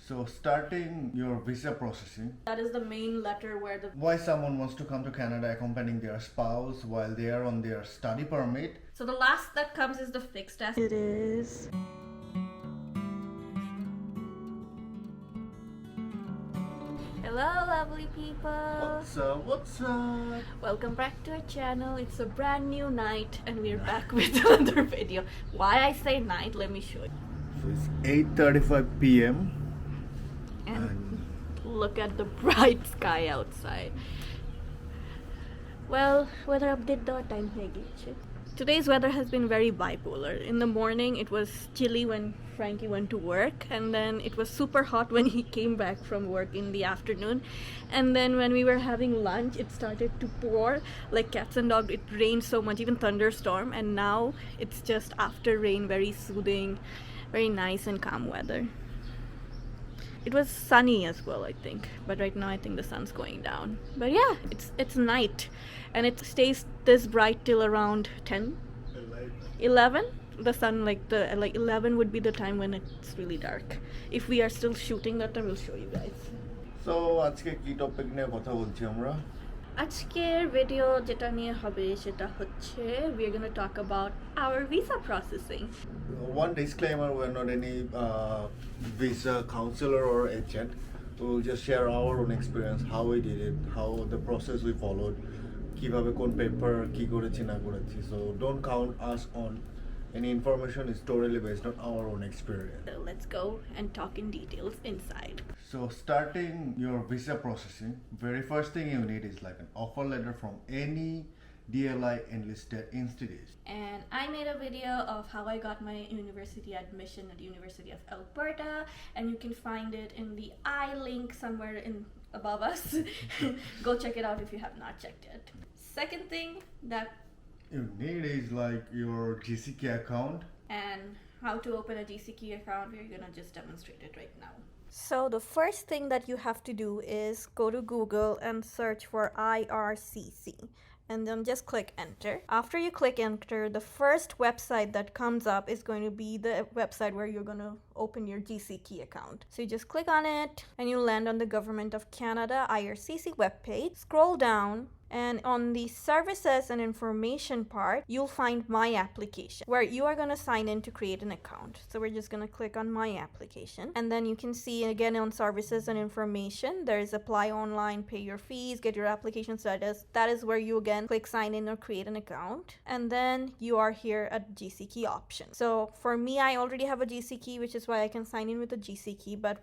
So starting your visa processing. That is the main letter where the Why someone wants to come to Canada accompanying their spouse while they are on their study permit. So the last that comes is the fixed test. It is. Hello lovely people. What's up? Welcome back to our channel. It's a brand new night and we're back with another video. Why I say night, let me show you. So it's 8:35 p.m. And look at the bright sky outside. Well, weather update the time here. Today's weather has been very bipolar. In the morning it was chilly when Frankie went to work, and then it was super hot when he came back from work in the afternoon, and then when we were having lunch it started to pour like cats and dogs. It rained so much, even thunderstorm, and now it's just after rain, very soothing, very nice and calm weather. It was sunny as well, I think, but right now I think the sun's going down. But yeah, it's night and it stays this bright till around 10 11. The sun, like 11 would be the time when it's really dark. If we are still shooting that time, we'll show you guys. So আজকে কি topic নিয়ে কথা বলছি আমরা? আজকের video যেটা নিয়ে হবে সেটা হচ্ছে we're going to talk about our visa processing. One disclaimer, we're not any visa counselor or agent. We'll just share our own experience, how we did it, how the process we followed, কিভাবে কোন paper কি করেছি না করেছি. So don't count us on any information. Is totally based on our own experience. So let's go and talk in details inside. So starting your visa processing, very first thing you need is like an offer letter from any DLI enlisted institute. And I made a video of how I got my university admission at the University of Alberta, and you can find it in the I link somewhere in above us. Go check it out if you have not checked it. Second thing that You need is like your GCKey account. And how to open a GCKey account. We're gonna just demonstrate it right now. So the first thing that you have to do is go to Google and search for IRCC, and then just click enter. After you click enter, the first website that comes up is going to be the website where you're going to open your GCKey account. So you just click on it and you land on the Government of Canada IRCC webpage. Scroll down, and on the services and information part, you'll find my application, where you are going to sign in to create an account. So we're just going to click on my application, and then you can see again on services and information, there is apply online, pay your fees, get your application status. That is where you again click sign in or create an account, and then you are here at GCKey option. So for me, I already have a GCKey, which is why I can sign in with a GCKey, but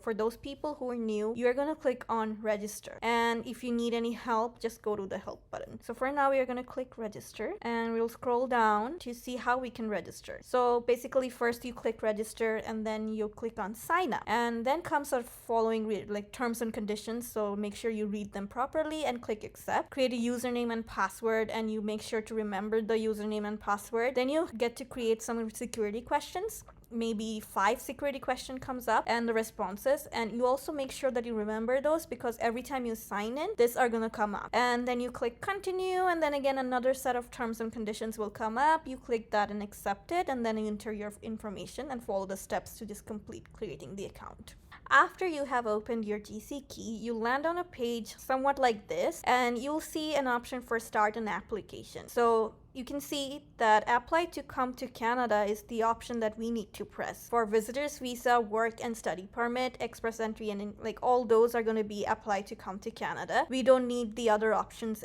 for those people who are new, you're going to click on register, and if you need any help, just go to the help button. So for now, we are going to click register, and we'll scroll down to see how we can register. So basically, first you click register, and then you click on sign up, and then comes our following like terms and conditions. So make sure you read them properly and click accept. Create a username and password, and you make sure to remember the username and password. Then you get to create some security questions. Maybe 5 security question comes up and the responses, and you also make sure that you remember those, because every time you sign in, these are gonna come up. And then you click continue, and then again another set of terms and conditions will come up. You click that and accept it, and then you enter your information and follow the steps to just complete creating the account. After you have opened your GCKey, you land on a page somewhat like this, and you'll see an option for start an application. So you can see that apply to come to Canada is the option that we need to press. For visitors visa, work and study permit, express entry, and like all those are going to be applied to come to Canada. We don't need the other options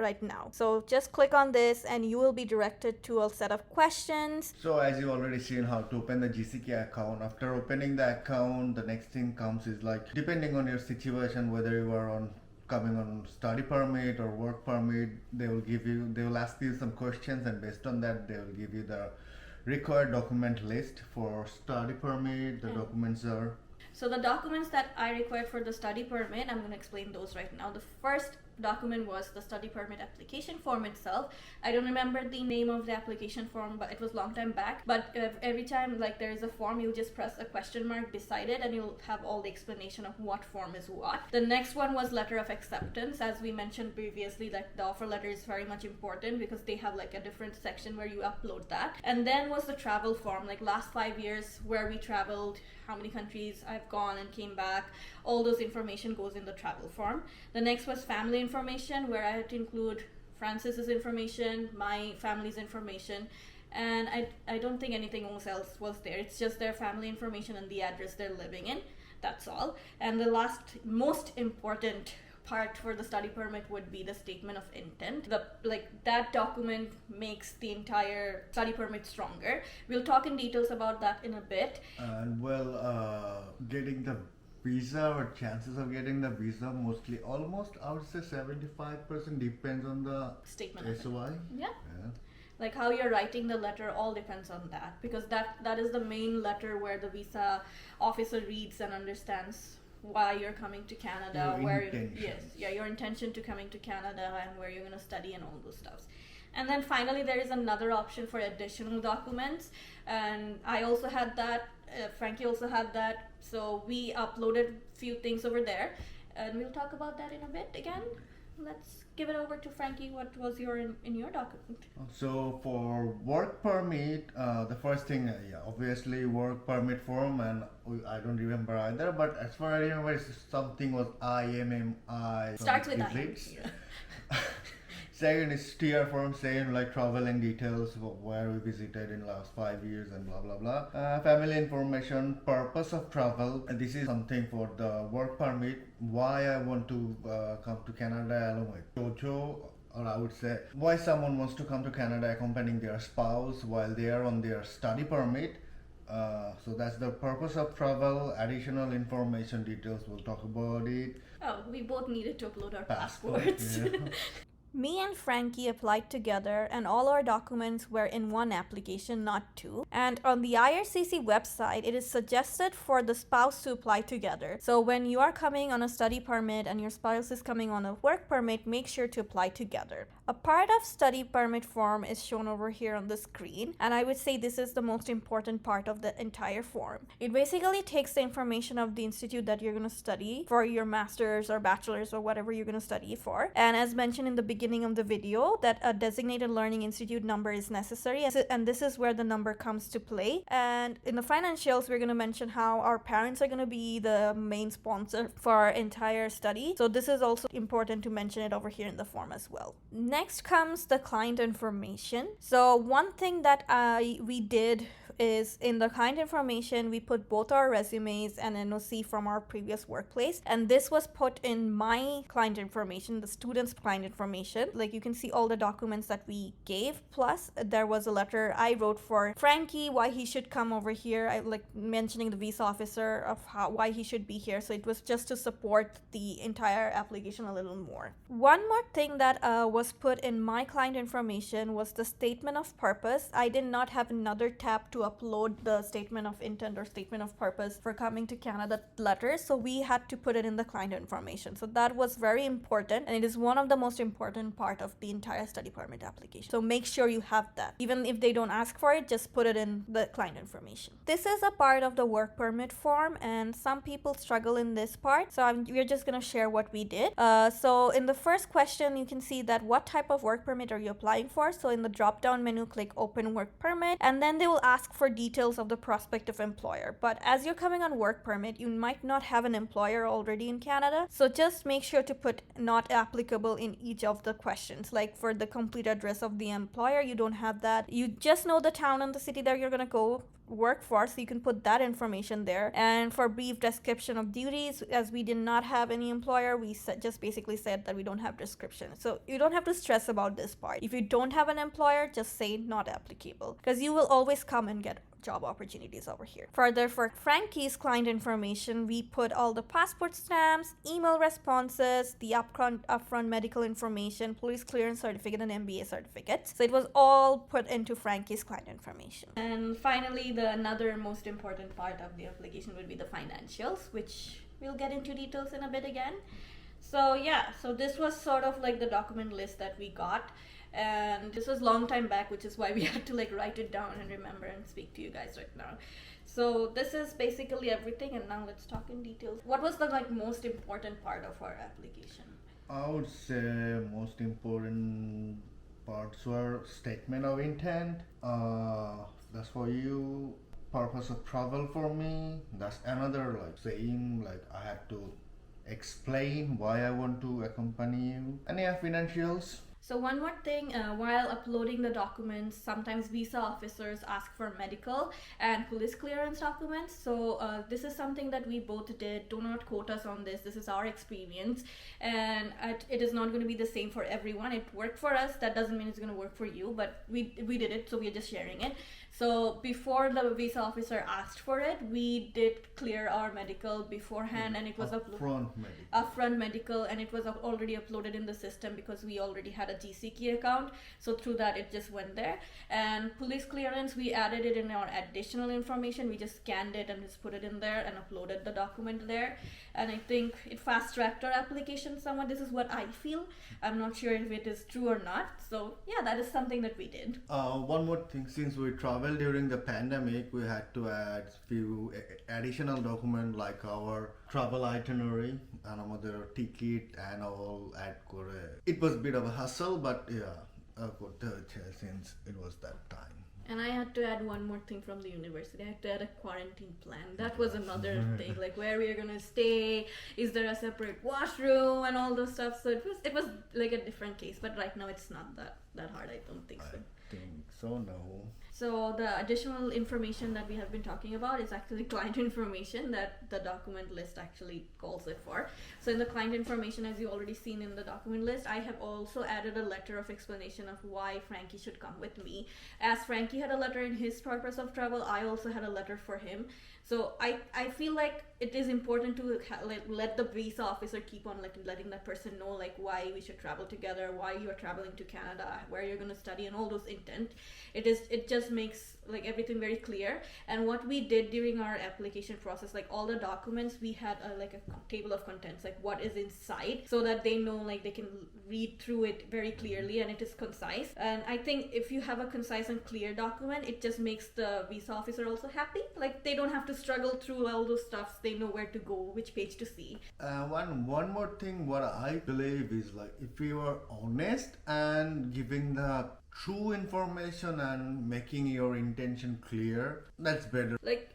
right now. So just click on this and you will be directed to a set of questions. So as you already seen how to open the GCKey account, after opening the account, the next thing comes is like, depending on your situation, whether you are coming on study permit or work permit, they will ask you some questions, and based on that they will give you the required document list. For study permit, the documents are, so the documents that I required for the study permit, I'm going to explain those right now. The first document was the study permit application form itself. I don't remember the name of the application form, but it was a long time back. But every time like there is a form, you just press a question mark beside it and you'll have all the explanation of what form is what. The next one was letter of acceptance. As we mentioned previously, like the offer letter is very much important because they have like a different section where you upload that. And then was the travel form, like last 5 years, where we traveled, how many countries I've gone and came back. All those information goes in the travel form. The next was family information, where I had to include Francis's information, my family's information, and I don't think anything else was there. It's just their family information and the address they're living in. That's all. And the last most important part for the study permit would be the statement of intent. That document makes the entire study permit stronger. We'll talk in details about that in a bit. And getting the visa or chances of getting the visa, mostly almost I would say 75% depends on the statement of SOI. Yeah. Like how you're writing the letter all depends on that, because that is the main letter where the visa officer reads and understands why you're coming to Canada, your intention to coming to Canada and where you're going to study and all those stuff. And then finally there is another option for additional documents, and I also had that, Frankie also had that, so we uploaded few things over there and we'll talk about that in a bit again. Let's give it over to Frankie. What was in your document? So for work permit, the first thing, obviously work permit form, and I don't remember either, but as far as I remember, something was IMMI. Starts with I. Second is tier form, saying like traveling details, where we visited in last 5 years and blah blah blah. Family information, purpose of travel. And this is something for the work permit. Why I want to come to Canada along with JoJo, or I would say why someone wants to come to Canada accompanying their spouse while they are on their study permit. So that's the purpose of travel. Additional information details, we'll talk about it. Oh, we both needed to upload our passports. Yeah. Me and Frankie applied together and all our documents were in one application, not two. And on the IRCC website, it is suggested for the spouse to apply together. So when you are coming on a study permit and your spouse is coming on a work permit, make sure to apply together. A part of study permit form is shown over here on the screen, and I would say this is the most important part of the entire form. It basically takes the information of the institute that you're going to study for your master's or bachelor's or whatever you're going to study for. And as mentioned in the beginning of the video, that a designated learning institute number is necessary, and this is where the number comes to play. And in the financials, we're going to mention how our parents are going to be the main sponsor for our entire study. So this is also important to mention it over here in the form as well. Next comes the client information. So one thing that we did is in the client information, we put both our resumes and NOC from our previous workplace. And this was put in my client information, the student's client information. Like you can see all the documents that we gave. Plus there was a letter I wrote for Frankie, why he should come over here. I like mentioning the visa officer of why he should be here. So it was just to support the entire application a little more. One more thing that was put in my client information was the statement of purpose. I did not have another tab to upload the statement of intent or statement of purpose for coming to Canada letter, so we had to put it in the client information. So that was very important, and it is one of the most important part of the entire study permit application. So make sure you have that. Even if they don't ask for it, just put it in the client information. This is a part of the work permit form, and some people struggle in this part, so we're just going to share what we did. So in the first question, you can see that what type of work permit are you applying for. So in the drop down menu, click open work permit, and then they will ask for details of the prospective employer. But as you're coming on work permit, you might not have an employer already in Canada, so just make sure to put not applicable in each of the questions. Like for the complete address of the employer, you don't have that. You just know the town and the city that you're gonna go work for, so you can put that information there. And for brief description of duties, as we did not have any employer, we just basically said that we don't have description. So you don't have to stress about this part. If you don't have an employer, just say not applicable, because you will always come and get job opportunities over here. Further, for Frankie's client information, we put all the passport stamps, email responses, the upfront medical information, police clearance certificate, and MBA certificates. So it was all put into Frankie's client information. And finally, another most important part of the application would be the financials, which we'll get into details in a bit again. So yeah, so this was sort of like the document list that we got, and this was long time back, which is why we had to like write it down and remember and speak to you guys right now. So this is basically everything, and now let's talk in details. What was the like most important part of our application? I would say most important parts were statement of intent. That's for you. Purpose of travel for me. That's another like saying like I had to explain why I want to accompany you. And yeah, financials. So one more thing, while uploading the documents, sometimes visa officers ask for medical and police clearance documents. So this is something that we both did. Do not quote us on this. This is our experience, and it is not going to be the same for everyone. It worked for us. That doesn't mean it's going to work for you, but we did it, so we're just sharing it. So before the visa officer asked for it, we did clear our medical beforehand, and it was upfront medical, and it was already uploaded in the system because we already had a GCKey account. So through that, it just went there. And police clearance, we added it in our additional information. We just scanned it and just put it in there and uploaded the document there. And I think it fast-tracked our application somewhat. This is what I feel. I'm not sure if it is true or not. So yeah, that is something that we did. One more thing, since we traveled during the pandemic, we had to add few additional documents like our travel itinerary and our ticket and all add Korea. It was a bit of a hassle, but yeah, since it was that time. And I had to add one more thing from the university. I had to add a quarantine plan. That was another thing, like where we are gonna stay, is there a separate washroom and all those stuff. So it was like a different case. But right now it's not that hard. I don't think so. I think so, no. So the additional information that we have been talking about is actually client information that the document list actually calls it for. So in the client information, as you already seen in the document list, I have also added a letter of explanation of why Frankie should come with me. As Frankie had a letter in his purpose of travel, I also had a letter for him. So I feel like it is important to let the visa officer keep on like letting that person know like why we should travel together, why you are traveling to Canada, where you're going to study, and all those intent. It just makes like everything very clear. And what we did during our application process, like all the documents, we had like a table of contents, like what is inside, so that they know like they can read through it very clearly and it is concise. And I think if you have a concise and clear document, it just makes the visa officer also happy. Like they don't have to struggle through all those stuffs. They know where to go, which page to see. One more thing, what I believe is like if you are honest and giving the true information and making your intention clear, that's better. Like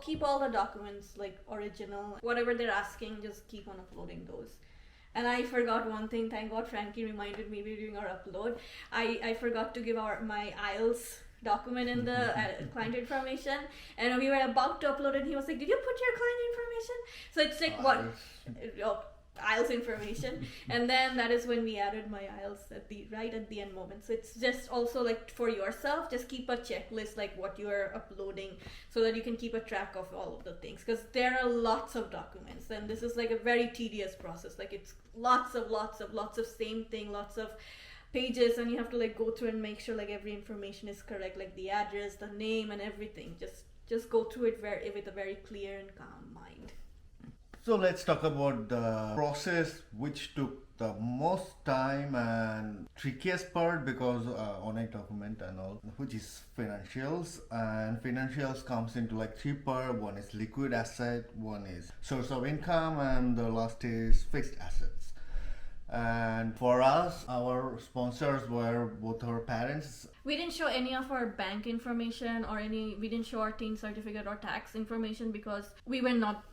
keep all the documents like original. Whatever they're asking, just keep on uploading those. And I forgot one thing. Thank God Frankie reminded me during our upload. I forgot to give my IELTS document in the client information, and we were about to upload it, and he was like, did you put your client information? So it's like IELTS information. And then that is when we added my IELTS right at the end moment. So it's just also like for yourself, just keep a checklist like what you are uploading, so that you can keep a track of all of the things, because there are lots of documents, and this is like a very tedious process. Like it's lots of same thing, lots of pages, and you have to like go through and make sure like every information is correct, like the address, the name, and everything. Just go through it with a very clear and calm mind. So let's talk about the process which took the most time and trickiest part, because on a document and all, which is financials. And financials comes into like three parts. One is liquid asset, one is source of income, and the last is fixed assets. And for us, our sponsors were both our parents. We didn't show any of our bank information we didn't show our teen certificate or tax information, because we were not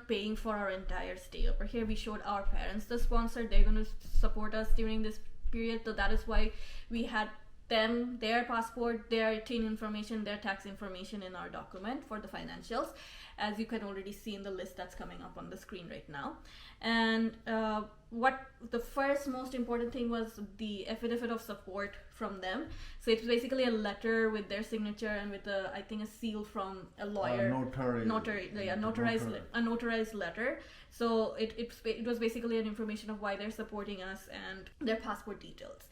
paying for our entire stay over here. We showed our parents the sponsor. They're going to support us during this period. So that is why we had them, their passport, their teen information, their tax information in our document for the financials, as you can already see in the list that's coming up on the screen right now. And what the first most important thing was the affidavit of support from them. So it's basically a letter with their signature and with I think a seal from a lawyer, a notarized letter. So it was basically an information of why they're supporting us and their passport details.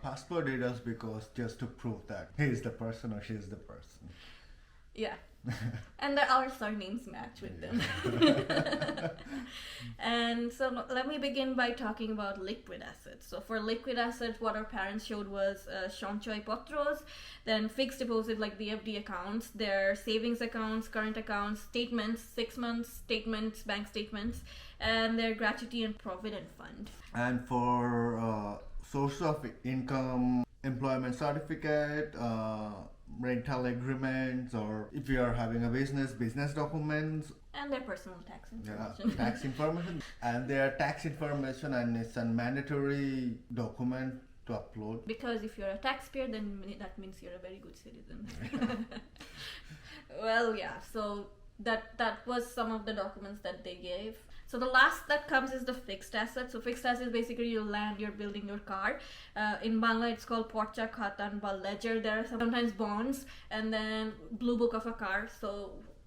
Passport details, because just to prove that he is the person or she is the person. Yeah. And our surnames match with them. And so So let me begin by talking about liquid assets. So for liquid assets, what our parents showed was Sanchoy Potros, then fixed deposit like BFD accounts, their savings accounts, current accounts, statements, 6 months statements, bank statements, and their gratuity and provident fund. And for source of income, employment certificate, rental agreements, or if you are having a business documents, and their personal tax information. yeah, tax information, and their tax information, and it's a mandatory document to upload. Because if you're a taxpayer, then that means you're a very good citizen. Well, yeah, so that was some of the documents that they gave. So the last that comes is the fixed asset. So fixed asset is basically your land, you're building your car. In Bangla, it's called Porcha Khatan ba ledger. There are sometimes bonds, and then blue book of a car. So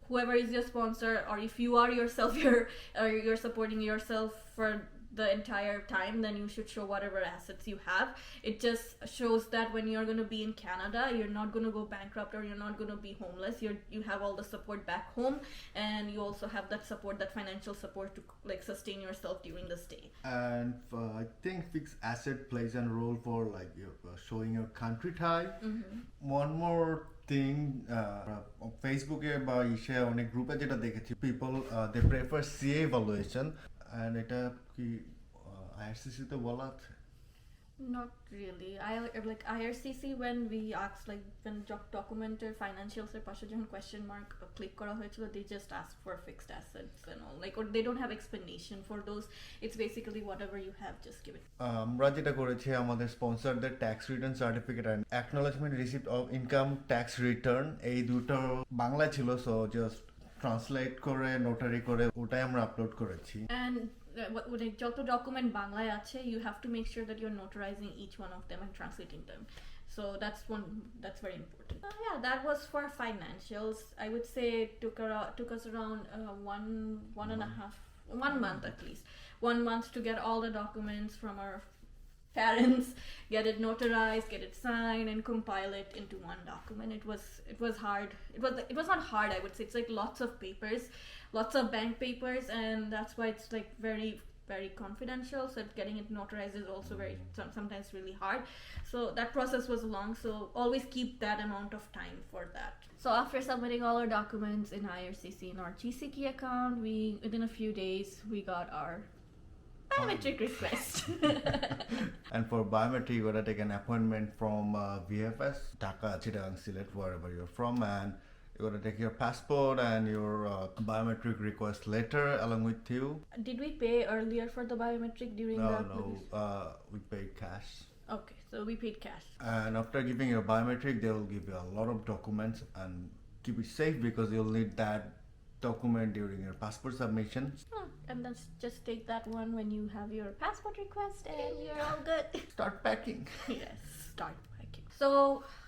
whoever is your sponsor, or if you are yourself, you're supporting yourself for the entire time, then you should show whatever assets you have. It just shows that when you're going to be in Canada, you're not going to go bankrupt, or you're not going to be homeless. You have all the support back home, and you also have that support, that financial support to like sustain yourself during the stay. And I think fixed asset plays a role for like showing your country tie. One more thing, ফেসবুকে বা ইসে অনেক গ্রুপে যেটা দেখেছি, people they prefer CA evaluation, and এটা কি IRCC তে বলা আছে? Not really. Like IRCC, when we asked, like when documented financials এর পাশে যখন question mark click করা হয়েছিল, they just ask for fixed assets and all, like, or they don't have explanation for those. It's basically whatever you have, just give it. আমরা যেটা করেছি, আমাদের স্পন্সরদের tax return certificate and acknowledgement receipt of income tax return, এই দুটো বাংলা ছিল, so just translate করে notary করে ওটাই আমরা আপলোড করেছি। And যত ডকুমেন্ট বাংলায় আছে, you have to make sure that you're notarizing each one of them and translating them. So that's very important. Yeah, that was for financials. I would say it took us around one month at least. 1 month to get all the documents from our parents, get it notarized, get it signed, and compile it into one document. It was hard. It was not hard, I would say. It's like lots of papers, lots of bank papers, and that's why it's like very, very confidential. So getting it notarized is also sometimes really hard. So that process was long. So always keep that amount of time for that. So after submitting all our documents in IRCC in our GCKey account, within a few days we got our biometric request. And for biometric, you gotta take an appointment from VFS, Dhaka, Chittagong, Sylhet, wherever you're from, and you gotta take your passport and your biometric request letter along with you. Did we pay earlier for the biometric during No, the? no, we paid cash. Okay, so we paid cash. And after giving your biometric, they will give you a lot of documents, and keep it safe because you'll need that document during your passport submission. And then just take that one when you have your passport request, and you're all good. Start packing. Yes, start packing. So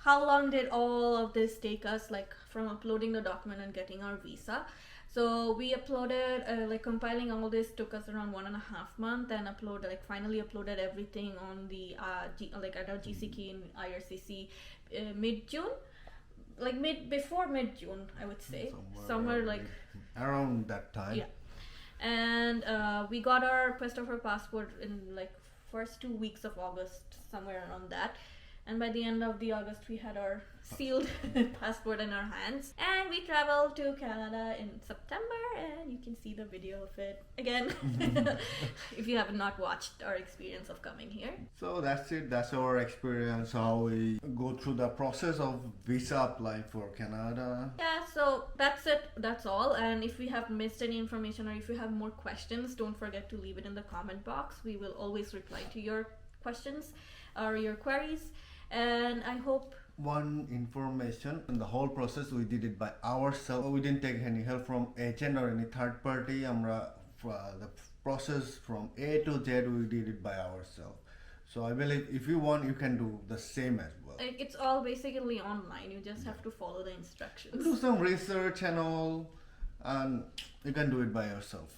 how long did all of this take us, like from uploading the document and getting our visa? So we uploaded, like compiling all this took us around 1.5 months, and finally uploaded everything on the like at our GCKey in IRCC mid-June. Like before mid-June, I would say. Somewhere like around that time. Yeah. And we got our request of our passport in like first 2 weeks of August, somewhere around that. And by the end of the August, we had our sealed passport in our hands, and we traveled to Canada in September, and you can see the video of it again if you have not watched our experience of coming here. So that's it. That's our experience, how we go through the process of visa applying for Canada. Yeah, so that's it. That's all. And if we have missed any information, or if you have more questions, don't forget to leave it in the comment box. We will always reply to your questions or your queries. And I hope one information, in the whole process we did it by ourselves. We didn't take any help from agent or any third party. The process from A to Z we did it by ourselves. So I believe if you want, you can do the same as well. It's all basically online. You just have to follow the instructions. Do some research and all, and you can do it by yourself.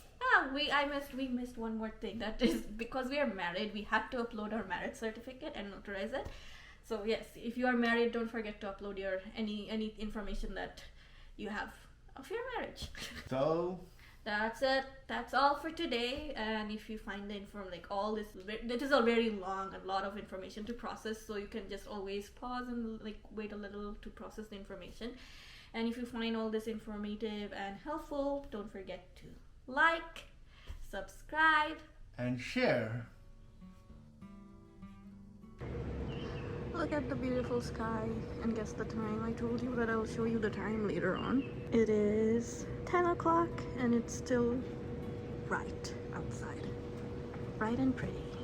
We missed one more thing. That is, because we are married, we had to upload our marriage certificate and notarize it. So yes, if you are married, don't forget to upload your any information that you have of your marriage. So That's it. That's all for today. And if you find the inform like all this, it is a very long, a lot of information to process. So you can just always pause and like wait a little to process the information. And if you find all this informative and helpful, don't forget to like, subscribe, and share. look at the beautiful sky, and guess the time. I told you that I'll show you the time later on. It is 10 o'clock and it's still bright outside. Bright and pretty.